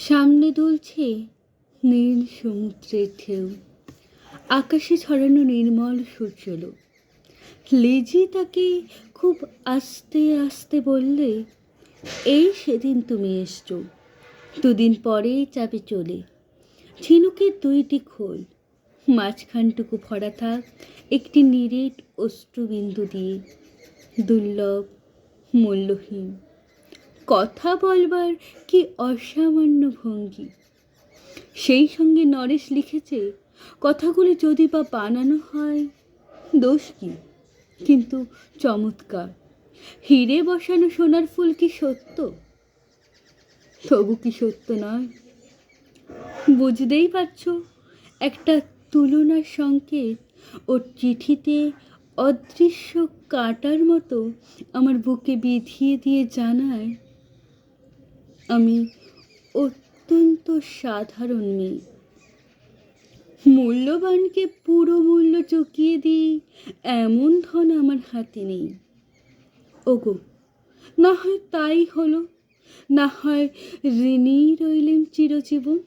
সামনে দুলছে নীল সমুদ্রের ঢেউ, আকাশে ছড়ানো নির্মল সূর্যালো। লেজি তাকে খুব আস্তে আস্তে বললে, এই সেদিন তুমি এসছো, দুদিন পরেই যাবে চলে। ঝিনুকের দুইটি খোল, মাঝখানটুকু ভরা থাক একটি নিরেট অশ্রুবিন্দু দিয়ে, দুর্লভ, মূল্যহীন। কথা বলবার কি অসামান্য ভঙ্গি। সেই সঙ্গে নরেশ লিখেছে, কথাগুলি যদি বা বানানো হয় দোষ কি, কিন্তু চমৎকার। হিরে বসানো সোনার ফুল কি সত্য? তবু কি সত্য নয়? বুঝতেই পারছ, একটা তুলনার সংকেত ওর চিঠিতে অদৃশ্য কাঁটার মতো আমার বুকে বিধিয়ে দিয়ে জানায়, আমি অত্যন্ত সাধারণ মেয়ে। মূল্যবানকে পুরো মূল্য চুকিয়ে দিই এমন ধন আমার হাতে নেই। ওগো, না হয় তাই হলো, না হয় ঋণী রইলেম চিরজীবন।